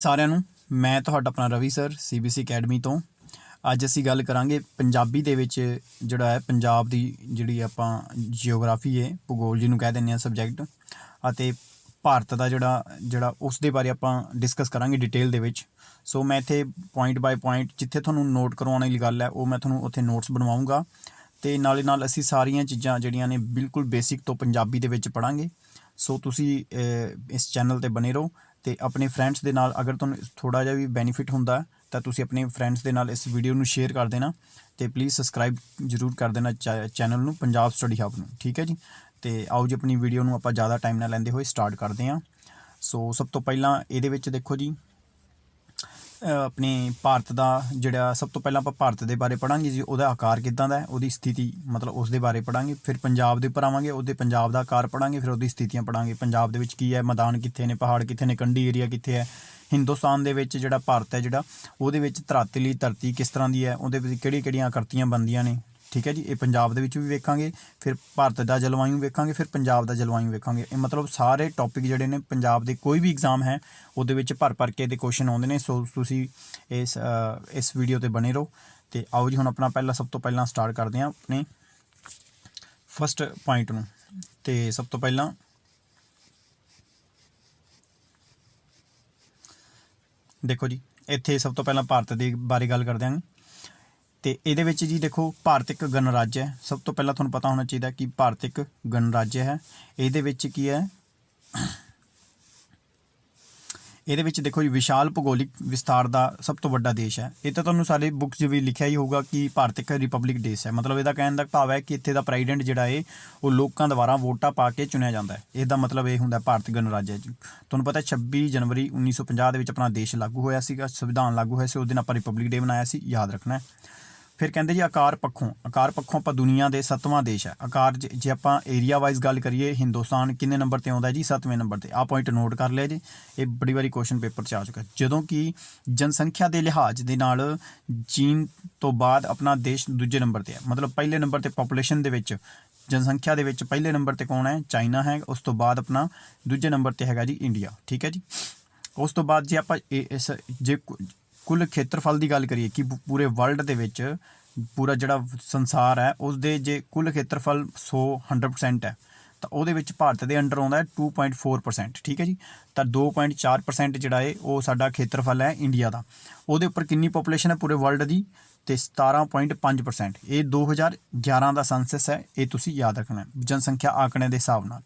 ਸਾਰਿਆਂ ਨੂੰ ਮੈਂ ਤੁਹਾਡਾ ਆਪਣਾ ਰਵੀ ਸਰ CBC ਅਕੈਡਮੀ ਤੋਂ। ਅੱਜ ਅਸੀਂ ਗੱਲ ਕਰਾਂਗੇ ਪੰਜਾਬੀ ਦੇ ਵਿੱਚ ਜਿਹੜਾ ਹੈ ਪੰਜਾਬ ਦੀ ਜਿਹੜੀ ਆਪਾਂ ਜੀਓਗ੍ਰਾਫੀ ਹੈ, ਭੂਗੋਲ ਜਿਹਨੂੰ ਕਹਿ ਦਿੰਦੇ ਹਾਂ ਸਬਜੈਕਟ, ਅਤੇ ਭਾਰਤ ਦਾ ਜਿਹੜਾ ਉਸ ਦੇ ਬਾਰੇ ਆਪਾਂ ਡਿਸਕਸ ਕਰਾਂਗੇ ਡਿਟੇਲ ਦੇ ਵਿੱਚ। ਸੋ ਮੈਂ ਇੱਥੇ ਪੁਆਇੰਟ ਬਾਏ ਪੁਆਇੰਟ ਜਿੱਥੇ ਤੁਹਾਨੂੰ ਨੋਟ ਕਰਵਾਉਣ ਵਾਲੀ ਗੱਲ ਹੈ ਉਹ ਮੈਂ ਤੁਹਾਨੂੰ ਉੱਥੇ ਨੋਟਸ ਬਣਵਾਊਂਗਾ, ਅਤੇ ਨਾਲੇ ਨਾਲ ਅਸੀਂ ਸਾਰੀਆਂ ਚੀਜ਼ਾਂ ਜਿਹੜੀਆਂ ਨੇ ਬਿਲਕੁਲ ਬੇਸਿਕ ਤੋਂ ਪੰਜਾਬੀ ਦੇ ਵਿੱਚ ਪੜ੍ਹਾਂਗੇ। ਸੋ ਤੁਸੀਂ ਇਸ ਚੈਨਲ 'ਤੇ ਬਣੇ ਰਹੋ ਅਤੇ ਆਪਣੇ ਫਰੈਂਡਸ ਦੇ ਨਾਲ ਅਗਰ ਤੁਹਾਨੂੰ ਥੋੜ੍ਹਾ ਜਿਹਾ ਵੀ ਬੈਨੀਫਿਟ ਹੁੰਦਾ ਤਾਂ ਤੁਸੀਂ ਆਪਣੇ ਫਰੈਂਡਸ ਦੇ ਨਾਲ ਇਸ ਵੀਡੀਓ ਨੂੰ ਸ਼ੇਅਰ ਕਰ ਦੇਣਾ, ਅਤੇ ਪਲੀਜ਼ ਸਬਸਕ੍ਰਾਈਬ ਜ਼ਰੂਰ ਕਰ ਦੇਣਾ ਚੈਨਲ ਨੂੰ, ਪੰਜਾਬ ਸਟੱਡੀ ਹੱਬ ਨੂੰ। ਠੀਕ ਹੈ ਜੀ, ਅਤੇ ਆਓ ਜੀ ਆਪਣੀ ਵੀਡੀਓ ਨੂੰ ਆਪਾਂ ਜ਼ਿਆਦਾ ਟਾਈਮ ਨਾ ਲੈਂਦੇ ਹੋਏ ਸਟਾਰਟ ਕਰਦੇ ਹਾਂ। ਸੋ ਸਭ ਤੋਂ ਪਹਿਲਾਂ ਇਹਦੇ ਵਿੱਚ ਦੇਖੋ ਜੀ, ਆਪਣੇ ਭਾਰਤ ਦਾ ਜਿਹੜਾ ਸਭ ਤੋਂ ਪਹਿਲਾਂ ਆਪਾਂ ਭਾਰਤ ਦੇ ਬਾਰੇ ਪੜ੍ਹਾਂਗੇ ਜੀ, ਉਹਦਾ ਆਕਾਰ ਕਿੱਦਾਂ ਦਾ ਹੈ, ਉਹਦੀ ਸਥਿਤੀ ਮਤਲਬ ਉਸ ਦੇ ਬਾਰੇ ਪੜ੍ਹਾਂਗੇ। ਫਿਰ ਪੰਜਾਬ ਦੇ ਉੱਪਰ ਆਵਾਂਗੇ, ਉਹਦੇ ਪੰਜਾਬ ਦਾ ਆਕਾਰ ਪੜ੍ਹਾਂਗੇ, ਫਿਰ ਉਹਦੀ ਸਥਿਤੀਆਂ ਪੜ੍ਹਾਂਗੇ। ਪੰਜਾਬ ਦੇ ਵਿੱਚ ਕੀ ਹੈ, ਮੈਦਾਨ ਕਿੱਥੇ ਨੇ, ਪਹਾੜ ਕਿੱਥੇ ਨੇ, ਕੰਢੀ ਏਰੀਆ ਕਿੱਥੇ ਹੈ। ਹਿੰਦੁਸਤਾਨ ਦੇ ਵਿੱਚ ਜਿਹੜਾ ਭਾਰਤ ਹੈ ਜਿਹੜਾ ਉਹਦੇ ਵਿੱਚ ਧਰਾਤਲੀ ਧਰਤੀ ਕਿਸ ਤਰ੍ਹਾਂ ਦੀ ਹੈ, ਉਹਦੇ ਵਿੱਚ ਕਿਹੜੀਆਂ ਕਿਹੜੀਆਂ ਆਕ੍ਰਿਤੀਆਂ ਬਣਦੀਆਂ ਨੇ। ਠੀਕ ਹੈ ਜੀ, ਇਹ ਪੰਜਾਬ ਦੇ ਵਿੱਚ ਵੀ ਵੇਖਾਂਗੇ। ਫਿਰ ਭਾਰਤ ਦਾ ਜਲਵਾਯੂ ਵੇਖਾਂਗੇ, ਫਿਰ ਪੰਜਾਬ ਦਾ ਜਲਵਾਯੂ ਵੇਖਾਂਗੇ। ਇਹ ਮਤਲਬ ਸਾਰੇ ਟੌਪਿਕ ਜਿਹੜੇ ਨੇ ਪੰਜਾਬ ਦੇ ਕੋਈ ਵੀ ਐਗਜ਼ਾਮ ਹੈ ਉਹਦੇ ਵਿੱਚ ਭਰ ਕੇ ਇਹਦੇ ਕੁਐਸਚਨ ਆਉਂਦੇ ਨੇ। ਸੋ ਤੁਸੀਂ ਇਸ ਵੀਡੀਓ 'ਤੇ ਬਣੇ ਰਹੋ। ਅਤੇ ਆਓ ਜੀ ਹੁਣ ਆਪਣਾ ਸਭ ਤੋਂ ਪਹਿਲਾਂ ਸਟਾਰਟ ਕਰਦੇ ਹਾਂ ਆਪਣੇ ਫਸਟ ਪੁਆਇੰਟ ਨੂੰ। ਅਤੇ ਸਭ ਤੋਂ ਪਹਿਲਾਂ ਦੇਖੋ ਜੀ, ਇੱਥੇ ਸਭ ਤੋਂ ਪਹਿਲਾਂ ਭਾਰਤ ਦੇ ਬਾਰੇ ਗੱਲ ਕਰਦੇ ਹਾਂ। ਅਤੇ ਇਹਦੇ ਵਿੱਚ ਜੀ ਦੇਖੋ, ਭਾਰਤ ਇੱਕ ਗਣਰਾਜ ਹੈ। ਸਭ ਤੋਂ ਪਹਿਲਾਂ ਤੁਹਾਨੂੰ ਪਤਾ ਹੋਣਾ ਚਾਹੀਦਾ ਕਿ ਭਾਰਤ ਇੱਕ ਗਣਰਾਜ ਹੈ। ਇਹਦੇ ਵਿੱਚ ਕੀ ਹੈ, ਇਹਦੇ ਵਿੱਚ ਦੇਖੋ ਜੀ, ਵਿਸ਼ਾਲ ਭੂਗੋਲਿਕ ਵਿਸਥਾਰ ਦਾ ਸਭ ਤੋਂ ਵੱਡਾ ਦੇਸ਼ ਹੈ। ਇਹ ਤਾਂ ਤੁਹਾਨੂੰ ਸਾਰੇ ਬੁੱਕਸ 'ਚ ਵੀ ਲਿਖਿਆ ਹੀ ਹੋਊਗਾ ਕਿ ਭਾਰਤ ਇੱਕ ਰਿਪਬਲਿਕ ਦੇਸ਼ ਹੈ। ਮਤਲਬ ਇਹਦਾ ਕਹਿਣ ਦਾ ਭਾਵ ਹੈ ਕਿ ਇੱਥੇ ਦਾ ਪ੍ਰੈਜ਼ੀਡੈਂਟ ਜਿਹੜਾ ਹੈ ਉਹ ਲੋਕਾਂ ਦੁਆਰਾ ਵੋਟਾਂ ਪਾ ਕੇ ਚੁਣਿਆ ਜਾਂਦਾ ਹੈ। ਇਹਦਾ ਮਤਲਬ ਇਹ ਹੁੰਦਾ ਭਾਰਤ ਗਣਰਾਜ ਹੈ ਜੀ। ਤੁਹਾਨੂੰ ਪਤਾ 26 ਜਨਵਰੀ 1950 ਦੇ ਵਿੱਚ ਆਪਣਾ ਦੇਸ਼ ਲਾਗੂ ਹੋਇਆ ਸੀਗਾ, ਸੰਵਿਧਾਨ ਲਾਗੂ ਹੋਇਆ ਸੀ। ਉਸ ਦਿਨ ਆਪਾਂ ਰਿਪਬਲਿਕ ਡੇ ਮਨਾਇਆ ਸੀ, ਯਾਦ ਰੱਖਣਾ। ਫਿਰ ਕਹਿੰਦੇ ਜੀ ਆਕਾਰ ਪੱਖੋਂ ਆਪਾਂ ਦੁਨੀਆ ਦੇ 7ਵਾਂ ਦੇਸ਼ ਹੈ। ਆਕਾਰ ਜੇ ਆਪਾਂ ਏਰੀਆ ਵਾਈਜ਼ ਗੱਲ ਕਰੀਏ, ਹਿੰਦੁਸਤਾਨ ਕਿੰਨੇ ਨੰਬਰ 'ਤੇ ਆਉਂਦਾ ਜੀ, 7ਵੇਂ ਨੰਬਰ 'ਤੇ। ਆਹ ਪੁਆਇੰਟ ਨੋਟ ਕਰ ਲਿਆ ਜੀ, ਇਹ ਬੜੀ ਵਾਰੀ ਕੁਐਸਚਨ ਪੇਪਰ 'ਚ ਆ ਚੁੱਕਾ। ਜਦੋਂ ਕਿ ਜਨਸੰਖਿਆ ਦੇ ਲਿਹਾਜ਼ ਦੇ ਨਾਲ ਚੀਨ ਤੋਂ ਬਾਅਦ ਆਪਣਾ ਦੇਸ਼ ਦੂਜੇ ਨੰਬਰ 'ਤੇ ਹੈ। ਮਤਲਬ ਪਹਿਲੇ ਨੰਬਰ 'ਤੇ ਪਾਪੂਲੇਸ਼ਨ ਦੇ ਵਿੱਚ, ਜਨਸੰਖਿਆ ਦੇ ਵਿੱਚ ਪਹਿਲੇ ਨੰਬਰ 'ਤੇ ਕੌਣ ਹੈ, ਚਾਈਨਾ ਹੈ। ਉਸ ਤੋਂ ਬਾਅਦ ਆਪਣਾ ਦੂਜੇ ਨੰਬਰ 'ਤੇ ਹੈਗਾ ਜੀ ਇੰਡੀਆ। ਠੀਕ ਹੈ ਜੀ। ਉਸ ਤੋਂ ਬਾਅਦ ਜੇ ਆਪਾਂ ਜੇ ਕੁੱਲ ਖੇਤਰਫਲ ਦੀ ਗੱਲ ਕਰੀਏ ਕਿ ਪੂਰੇ ਵਰਲਡ ਦੇ ਵਿੱਚ ਪੂਰਾ ਜਿਹੜਾ ਸੰਸਾਰ ਹੈ ਉਸਦੇ ਜੇ ਕੁੱਲ ਖੇਤਰਫਲ 100% ਹੈ ਤਾਂ ਉਹਦੇ ਵਿੱਚ ਭਾਰਤ ਦੇ ਅੰਡਰ ਆਉਂਦਾ ਹੈ 2.4%। ਠੀਕ ਹੈ ਜੀ। ਤਾਂ 2.4% ਜਿਹੜਾ ਹੈ ਉਹ ਸਾਡਾ ਖੇਤਰਫਲ ਹੈ ਇੰਡੀਆ ਦਾ। ਉਹਦੇ ਉੱਪਰ ਕਿੰਨੀ ਪੋਪੂਲੇਸ਼ਨ ਹੈ ਪੂਰੇ ਵਰਲਡ ਦੀ, ਅਤੇ 17.5%। ਇਹ 2011 ਦਾ ਸੈਂਸਸ ਹੈ, ਇਹ ਤੁਸੀਂ ਯਾਦ ਰੱਖਣਾ ਜਨਸੰਖਿਆ ਆંકੜੇ ਦੇ ਹਿਸਾਬ ਨਾਲ।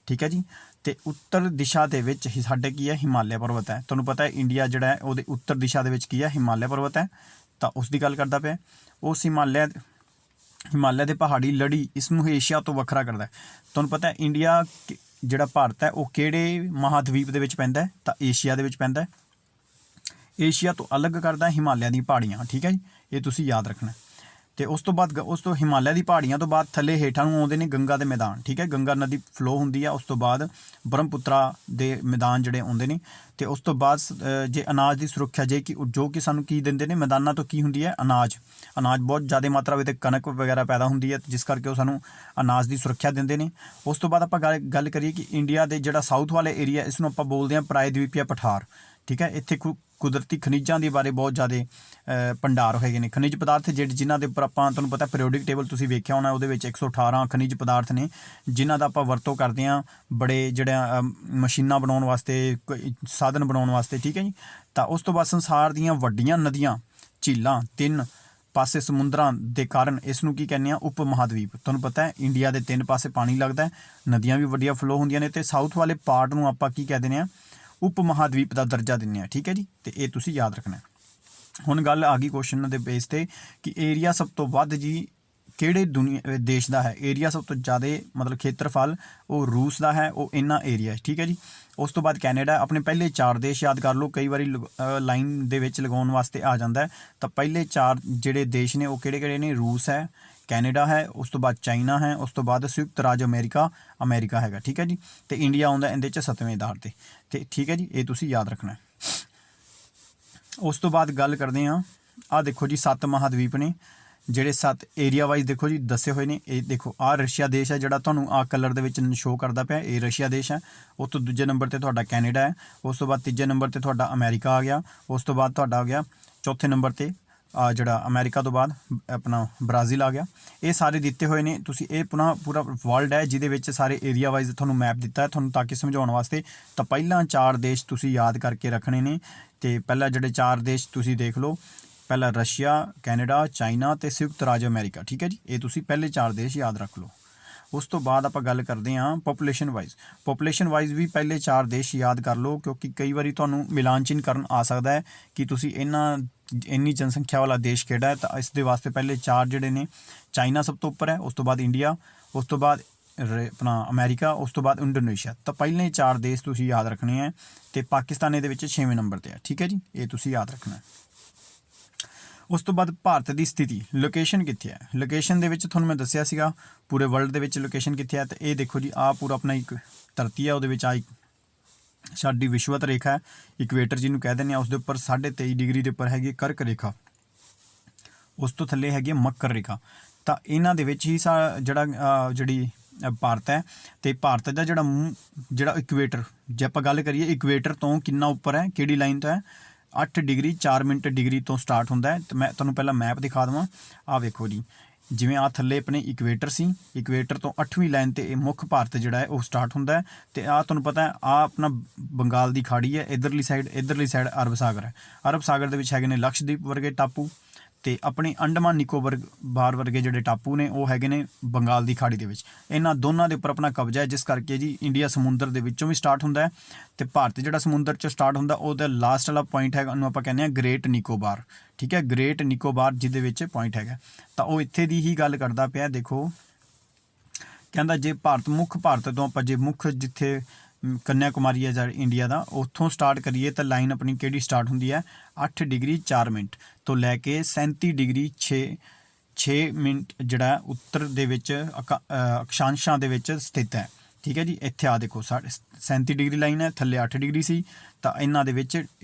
ਠੀਕ ਹੈ ਜੀ। ਅਤੇ ਉੱਤਰ ਦਿਸ਼ਾ ਦੇ ਵਿੱਚ ਸਾਡੇ ਕੀ ਹੈ, ਹਿਮਾਲਿਆ ਪਰਬਤ ਹੈ। ਤੁਹਾਨੂੰ ਪਤਾ ਹੈ ਇੰਡੀਆ ਜਿਹੜਾ ਹੈ ਉਹਦੇ ਉੱਤਰ ਦਿਸ਼ਾ ਦੇ ਵਿੱਚ ਕੀ ਹੈ, ਹਿਮਾਲਿਆ ਪਰਬਤ ਹੈ। ਤਾਂ ਉਸ ਦੀ ਗੱਲ ਕਰਦਾ ਪਿਆ। ਉਸ ਹਿਮਾਲਿਆ ਦੇ ਪਹਾੜੀ ਲੜੀ ਇਸ ਨੂੰ ਏਸ਼ੀਆ ਤੋਂ ਵੱਖਰਾ ਕਰਦਾ ਹੈ। ਤੁਹਾਨੂੰ ਪਤਾ ਹੈ ਇੰਡੀਆ ਜਿਹੜਾ ਭਾਰਤ ਹੈ ਉਹ ਕਿਹੜੇ ਮਹਾਂਦੀਪ ਦੇ ਵਿੱਚ ਪੈਂਦਾ ਹੈ, ਤਾਂ ਏਸ਼ੀਆ ਦੇ ਵਿੱਚ ਪੈਂਦਾ ਹੈ। ਏਸ਼ੀਆ ਤੋਂ ਅਲੱਗ ਕਰਦਾ ਹਿਮਾਲਿਆ ਦੀਆਂ ਪਹਾੜੀਆਂ। ਠੀਕ ਹੈ ਜੀ, ਇਹ ਤੁਸੀਂ ਯਾਦ ਰੱਖਣਾ। ਅਤੇ ਉਸ ਤੋਂ ਹਿਮਾਲਿਆ ਦੀ ਪਹਾੜੀਆਂ ਤੋਂ ਬਾਅਦ ਥੱਲੇ ਹੇਠਾਂ ਨੂੰ ਆਉਂਦੇ ਨੇ ਗੰਗਾ ਦੇ ਮੈਦਾਨ। ਠੀਕ ਹੈ, ਗੰਗਾ ਨਦੀ ਫਲੋ ਹੁੰਦੀ ਆ। ਉਸ ਤੋਂ ਬਾਅਦ ਬ੍ਰਹਮਪੁੱਤਰਾ ਦੇ ਮੈਦਾਨ ਜਿਹੜੇ ਆਉਂਦੇ ਨੇ। ਅਤੇ ਉਸ ਤੋਂ ਬਾਅਦ ਜੇ ਅਨਾਜ ਦੀ ਸੁਰੱਖਿਆ ਜੋ ਕਿ ਸਾਨੂੰ ਕੀ ਦਿੰਦੇ ਨੇ, ਮੈਦਾਨਾਂ ਤੋਂ ਕੀ ਹੁੰਦੀ ਹੈ, ਅਨਾਜ ਬਹੁਤ ਜ਼ਿਆਦਾ ਮਾਤਰਾ ਵਿੱਚ ਕਣਕ ਵਗੈਰਾ ਪੈਦਾ ਹੁੰਦੀ ਹੈ, ਜਿਸ ਕਰਕੇ ਉਹ ਸਾਨੂੰ ਅਨਾਜ ਦੀ ਸੁਰੱਖਿਆ ਦਿੰਦੇ ਨੇ। ਉਸ ਤੋਂ ਬਾਅਦ ਆਪਾਂ ਗੱਲ ਕਰੀਏ ਕਿ ਇੰਡੀਆ ਦੇ ਜਿਹੜਾ ਸਾਊਥ ਵਾਲੇ ਏਰੀਆ, ਇਸ ਨੂੰ ਆਪਾਂ ਬੋਲਦੇ ਹਾਂ ਪ੍ਰਾਇਦੀਪੀਆ ਪਠਾਰ। ਠੀਕ ਹੈ, ਇੱਥੇ ਕੁਦਰਤੀ ਖਣਿਜਾਂ ਦੇ ਬਾਰੇ ਬਹੁਤ ਜ਼ਿਆਦਾ ਭੰਡਾਰ ਹੈਗੇ ਨੇ। ਖਣਿਜ ਪਦਾਰਥ ਜਿਨ੍ਹਾਂ ਦੇ ਉੱਪਰ ਆਪਾਂ, ਤੁਹਾਨੂੰ ਪਤਾ ਪੀਰੀਓਡਿਕ ਟੇਬਲ ਤੁਸੀਂ ਵੇਖਿਆ ਹੋਣਾ, ਉਹਦੇ ਵਿੱਚ 118 ਖਣਿਜ ਪਦਾਰਥ ਨੇ ਜਿਨ੍ਹਾਂ ਦਾ ਆਪਾਂ ਵਰਤੋਂ ਕਰਦੇ ਹਾਂ ਬੜੇ ਜਿਹੜਾ ਮਸ਼ੀਨਾਂ ਬਣਾਉਣ ਵਾਸਤੇ, ਸਾਧਨ ਬਣਾਉਣ ਵਾਸਤੇ। ਠੀਕ ਹੈ ਜੀ। ਤਾਂ ਉਸ ਤੋਂ ਬਾਅਦ ਸੰਸਾਰ ਦੀਆਂ ਵੱਡੀਆਂ ਨਦੀਆਂ, ਝੀਲਾਂ, 3 ਪਾਸੇ ਸਮੁੰਦਰਾਂ ਦੇ ਕਾਰਨ ਇਸ ਨੂੰ ਕੀ ਕਹਿੰਦੇ ਆ, ਉਪ ਮਹਾਂਦੀਪ। ਤੁਹਾਨੂੰ ਪਤਾ ਹੈ ਇੰਡੀਆ ਦੇ 3 ਪਾਸੇ ਪਾਣੀ ਲੱਗਦਾ, ਨਦੀਆਂ ਵੀ ਵੱਡੀਆਂ ਫਲੋ ਹੁੰਦੀਆਂ ਨੇ, ਅਤੇ ਸਾਊਥ ਵਾਲੇ ਪਾਰਟ ਨੂੰ ਆਪਾਂ ਕੀ ਕਹਿ ਦਿੰਦੇ ਹਾਂ, ਉਪ ਮਹਾਂਦੀਪ ਦਾ ਦਰਜਾ ਦਿੰਦੇ ਹਾਂ। ਠੀਕ ਹੈ ਜੀ, ਅਤੇ ਇਹ ਤੁਸੀਂ ਯਾਦ ਰੱਖਣਾ। ਹੁਣ ਗੱਲ ਆ ਗਈ ਕੁਐਸਚਨ ਦੇ ਬੇਸ 'ਤੇ ਕਿ ਏਰੀਆ ਸਭ ਤੋਂ ਵੱਧ ਜੀ ਕਿਹੜੇ ਦੇਸ਼ ਦਾ ਹੈ। ਏਰੀਆ ਸਭ ਤੋਂ ਜ਼ਿਆਦਾ ਮਤਲਬ ਖੇਤਰਫਲ ਉਹ ਰੂਸ ਦਾ ਹੈ, ਉਹ ਇੰਨਾ ਏਰੀਆ। ਠੀਕ ਹੈ ਜੀ। ਉਸ ਤੋਂ ਬਾਅਦ ਕੈਨੇਡਾ। ਆਪਣੇ ਪਹਿਲੇ 4 ਦੇਸ਼ ਯਾਦ ਕਰ ਲਓ, ਕਈ ਵਾਰੀ ਲਾਈਨ ਦੇ ਵਿੱਚ ਲਗਾਉਣ ਵਾਸਤੇ ਆ ਜਾਂਦਾ। ਤਾਂ ਪਹਿਲੇ 4 ਜਿਹੜੇ ਦੇਸ਼ ਨੇ ਉਹ ਕਿਹੜੇ ਨੇ, ਰੂਸ ਹੈ, ਕੈਨੇਡਾ ਹੈ, ਉਸ ਤੋਂ ਬਾਅਦ ਚਾਈਨਾ ਹੈ, ਉਸ ਤੋਂ ਬਾਅਦ ਸੰਯੁਕਤ ਰਾਜ ਅਮਰੀਕਾ ਹੈਗਾ। ਠੀਕ ਹੈ ਜੀ। ਅਤੇ ਇੰਡੀਆ ਆਉਂਦਾ ਇਹਦੇ 'ਚ 7ਵੇਂ ਆਧਾਰ 'ਤੇ। ਅਤੇ ਠੀਕ ਹੈ ਜੀ, ਇਹ ਤੁਸੀਂ ਯਾਦ ਰੱਖਣਾ। ਉਸ ਤੋਂ ਬਾਅਦ ਗੱਲ ਕਰਦੇ ਹਾਂ, ਆਹ ਦੇਖੋ ਜੀ 7 ਮਹਾਂਦੀਪ ਨੇ। ਜਿਹੜੇ 7 ਏਰੀਆ ਵਾਈਜ਼ ਦੇਖੋ ਜੀ ਦੱਸੇ ਹੋਏ ਨੇ। ਇਹ ਦੇਖੋ ਆਹ ਰਸ਼ੀਆ ਦੇਸ਼ ਹੈ ਜਿਹੜਾ ਤੁਹਾਨੂੰ ਆਹ ਕਲਰ ਦੇ ਵਿੱਚ ਸ਼ੋਅ ਕਰਦਾ ਪਿਆ, ਇਹ ਰਸ਼ੀਆ ਦੇਸ਼ ਹੈ। ਉਸ ਤੋਂ ਦੂਜੇ ਨੰਬਰ ਤੇ ਤੁਹਾਡਾ ਕੈਨੇਡਾ ਹੈ, ਉਸ ਤੋਂ ਬਾਅਦ ਤੀਜੇ ਨੰਬਰ ਤੇ ਤੁਹਾਡਾ ਅਮਰੀਕਾ ਆ ਗਿਆ, ਉਸ ਤੋਂ ਬਾਅਦ ਤੁਹਾਡਾ ਆ ਗਿਆ ਚੌਥੇ ਨੰਬਰ ਤੇ ਜਿਹੜਾ ਅਮਰੀਕਾ ਤੋਂ ਬਾਅਦ ਆਪਣਾ ਬ੍ਰਾਜ਼ੀਲ ਆ ਗਿਆ। ਇਹ ਸਾਰੇ ਦਿੱਤੇ ਹੋਏ ਨੇ ਤੁਸੀਂ, ਇਹ ਪੂਰਾ ਵਰਲਡ ਹੈ ਜਿਹਦੇ ਵਿੱਚ ਸਾਰੇ ਏਰੀਆ ਵਾਈਜ਼ ਤੁਹਾਨੂੰ ਮੈਪ ਦਿੱਤਾ ਹੈ ਤੁਹਾਨੂੰ ਤਾਂ ਕਿ ਸਮਝਾਉਣ ਵਾਸਤੇ। ਤਾਂ ਪਹਿਲਾਂ 4 ਦੇਸ਼ ਤੁਸੀਂ ਯਾਦ ਕਰਕੇ ਰੱਖਣੇ ਨੇ। ਤੇ ਪਹਿਲਾਂ ਜਿਹੜੇ 4 ਦੇਸ਼ ਤੁਸੀਂ ਦੇਖ ਲਓ, ਪਹਿਲਾ ਰਸ਼ੀਆ, ਕੈਨੇਡਾ, ਚਾਈਨਾ ਤੇ ਸੰਯੁਕਤ ਰਾਜ ਅਮਰੀਕਾ, ਠੀਕ ਹੈ ਜੀ। ਇਹ ਤੁਸੀਂ ਪਹਿਲੇ 4 ਦੇਸ਼ ਯਾਦ ਰੱਖ ਲਓ। ਉਸ ਤੋਂ ਬਾਅਦ ਆਪਾਂ ਗੱਲ ਕਰਦੇ ਹਾਂ ਪੋਪੂਲੇਸ਼ਨ ਵਾਈਜ਼ ਵੀ ਪਹਿਲੇ 4 ਦੇਸ਼ ਯਾਦ ਕਰ ਲਓ, ਕਿਉਂਕਿ ਕਈ ਵਾਰੀ ਤੁਹਾਨੂੰ ਮਿਲਾਨਚੀਨ ਕਰਨ ਆ ਸਕਦਾ ਹੈ ਕਿ ਤੁਸੀਂ ਇੰਨੀ ਜਨਸੰਖਿਆ ਵਾਲਾ ਦੇਸ਼ ਕਿਹੜਾ ਹੈ। ਤਾਂ ਇਸ ਦੇ ਵਾਸਤੇ ਪਹਿਲੇ 4 ਜਿਹੜੇ ਨੇ, ਚਾਈਨਾ ਸਭ ਤੋਂ ਉੱਪਰ ਹੈ, ਉਸ ਤੋਂ ਬਾਅਦ ਇੰਡੀਆ, ਉਸ ਤੋਂ ਬਾਅਦ ਆਪਣਾ ਅਮਰੀਕਾ, ਉਸ ਤੋਂ ਬਾਅਦ ਇੰਡੋਨੇਸ਼ੀਆ। ਤਾਂ ਪਹਿਲੇ 4 ਦੇਸ਼ ਤੁਸੀਂ ਯਾਦ ਰੱਖਣੇ ਹੈ। ਤੇ ਪਾਕਿਸਤਾਨ ਇਹਦੇ ਵਿੱਚ 6ਵੇਂ ਨੰਬਰ ਤੇ ਹੈ, ਠੀਕ ਹੈ ਜੀ। ਇਹ ਤੁਸੀਂ ਯਾਦ ਰੱਖਣਾ ਹੈ। ਉਸ ਤੋਂ ਬਾਅਦ ਭਾਰਤ ਦੀ ਸਥਿਤੀ, ਲੋਕੇਸ਼ਨ ਕਿੱਥੇ ਹੈ। ਲੋਕੇਸ਼ਨ ਦੇ ਵਿੱਚ ਤੁਹਾਨੂੰ ਮੈਂ ਦੱਸਿਆ ਸੀਗਾ ਪੂਰੇ ਵਰਲਡ ਦੇ ਵਿੱਚ ਲੋਕੇਸ਼ਨ ਕਿੱਥੇ ਹੈ। ਤੇ ਇਹ ਦੇਖੋ ਜੀ, ਆਹ ਪੂਰਾ ਆਪਣਾ ਇੱਕ ਧਰਤੀ ਹੈ, ਉਹਦੇ ਵਿੱਚ ਇੱਕ ਸਾਡੀ ਵਿਸ਼ਵਤ ਰੇਖਾ ਹੈ, ਇਕਵੇਟਰ ਜਿਹਨੂੰ ਕਹਿ ਦਿੰਦੇ ਆ। ਉਸ ਦੇ ਉੱਪਰ 23.5 ਡਿਗਰੀ ਦੇ ਉੱਪਰ ਹੈਗੀ ਕਰਕ ਰੇਖਾ, ਉਸ ਤੋਂ ਥੱਲੇ ਹੈਗੀ ਮੱਕਰ ਰੇਖਾ। ਤਾਂ ਇਹਨਾਂ ਦੇ ਵਿੱਚ ਹੀ ਜਿਹੜੀ ਭਾਰਤ ਹੈ, ਤੇ ਭਾਰਤ ਦਾ ਜਿਹੜਾ ਇਕਵੇਟਰ, ਜੇ ਆਪਾਂ ਗੱਲ ਕਰੀਏ ਇਕਵੇਟਰ ਤੋਂ ਕਿੰਨਾ ਉੱਪਰ ਹੈ, ਕਿਹੜੀ ਲਾਈਨ ਤੋਂ ਹੈ, 8 ਡਿਗਰੀ 4 ਮਿੰਟ ਡਿਗਰੀ ਤੋਂ ਸਟਾਰਟ ਹੁੰਦਾ ਹੈ। ਤੇ ਮੈਂ ਤੁਹਾਨੂੰ ਪਹਿਲਾਂ ਮੈਪ ਦਿਖਾ ਦੇਵਾਂ। ਆਹ ਵੇਖੋ ਜੀ, ਜਿਵੇਂ ਆਹ ਥੱਲੇ ਆਪਣੇ ਇਕਵੇਟਰ ਸੀ, ਇਕਵੇਟਰ ਤੋਂ 8ਵੀਂ ਲਾਈਨ ਤੇ ਇਹ ਮੁੱਖ ਭਾਰਤ ਜਿਹੜਾ ਹੈ ਉਹ ਸਟਾਰਟ ਹੁੰਦਾ ਹੈ। ਤੇ ਆਹ ਤੁਹਾਨੂੰ ਪਤਾ ਹੈ ਆਹ ਆਪਣਾ ਬੰਗਾਲ ਦੀ ਖਾੜੀ ਹੈ, ਇੱਧਰਲੀ ਸਾਈਡ ਅਰਬ ਸਾਗਰ ਹੈ। ਅਰਬ ਸਾਗਰ ਦੇ ਵਿੱਚ ਹੈਗੇ ਨੇ ਲਕਸ਼ਦੀਪ ਵਰਗੇ ਟਾਪੂ, ਤੇ ਆਪਣੇ ਅੰਡਮਾਨ ਨਿਕੋਬਾਰ ਵਰਗੇ ਜਿਹੜੇ ਟਾਪੂ ਨੇ ਉਹ ਹੈਗੇ ਨੇ ਬੰਗਾਲ ਦੀ ਖਾੜੀ ਦੇ ਵਿੱਚ। ਇਹਨਾਂ ਦੋਨਾਂ ਦੇ ਉੱਪਰ ਆਪਣਾ ਕਬਜ਼ਾ ਹੈ, ਜਿਸ ਕਰਕੇ ਜੀ ਇੰਡੀਆ ਸਮੁੰਦਰ ਦੇ ਵਿੱਚੋਂ ਵੀ ਸਟਾਰਟ ਹੁੰਦਾ ਹੈ, ਤੇ ਭਾਰਤ ਜਿਹੜਾ ਸਮੁੰਦਰ 'ਚੋਂ ਸਟਾਰਟ ਹੁੰਦਾ ਉਹਦਾ ਲਾਸਟ ਵਾਲਾ ਪੁਆਇੰਟ ਹੈਗਾ, ਉਹਨੂੰ ਆਪਾਂ ਕਹਿੰਦੇ ਹਾਂ ਗ੍ਰੇਟ ਨਿਕੋਬਾਰ, ਠੀਕ ਹੈ। ਗ੍ਰੇਟ ਨਿਕੋਬਾਰ ਜਿਹਦੇ ਵਿੱਚ ਪੁਆਇੰਟ ਹੈਗਾ, ਤਾਂ ਉਹ ਇੱਥੇ ਦੀ ਹੀ ਗੱਲ ਕਰਦਾ ਪਿਆ। ਦੇਖੋ ਕਹਿੰਦਾ ਜੇ ਮੁੱਖ ਭਾਰਤ ਤੋਂ ਆਪਾਂ ਜੇ ਮੁੱਖ ਜਿੱਥੇ ਕੰਨਿਆ ਕੁਮਾਰੀ ਹੈ ਜਿਹੜਾ ਇੰਡੀਆ ਦਾ, ਉੱਥੋਂ ਸਟਾਰਟ ਕਰੀਏ ਤਾਂ ਲਾਈਨ ਆਪਣੀ ਕਿਹੜੀ ਸਟਾਰਟ ਹੁੰਦੀ ਹੈ, 8 ਡਿਗਰੀ 4 ਮਿੰਟ ਤੋਂ ਲੈ ਕੇ 37 ਡਿਗਰੀ 6 ਮਿੰਟ ਜਿਹੜਾ ਉੱਤਰ ਦੇ ਵਿੱਚ ਅਕਸ਼ਾਂਸ਼ਾਂ ਦੇ ਵਿੱਚ ਸਥਿਤ ਹੈ, ਠੀਕ ਹੈ ਜੀ। ਇੱਥੇ ਆ ਦੇਖੋ 37 ਡਿਗਰੀ ਲਾਈਨ ਹੈ, ਥੱਲੇ 8 ਡਿਗਰੀ ਸੀ। ਤਾਂ ਇਹਨਾਂ ਦੇ ਵਿੱਚ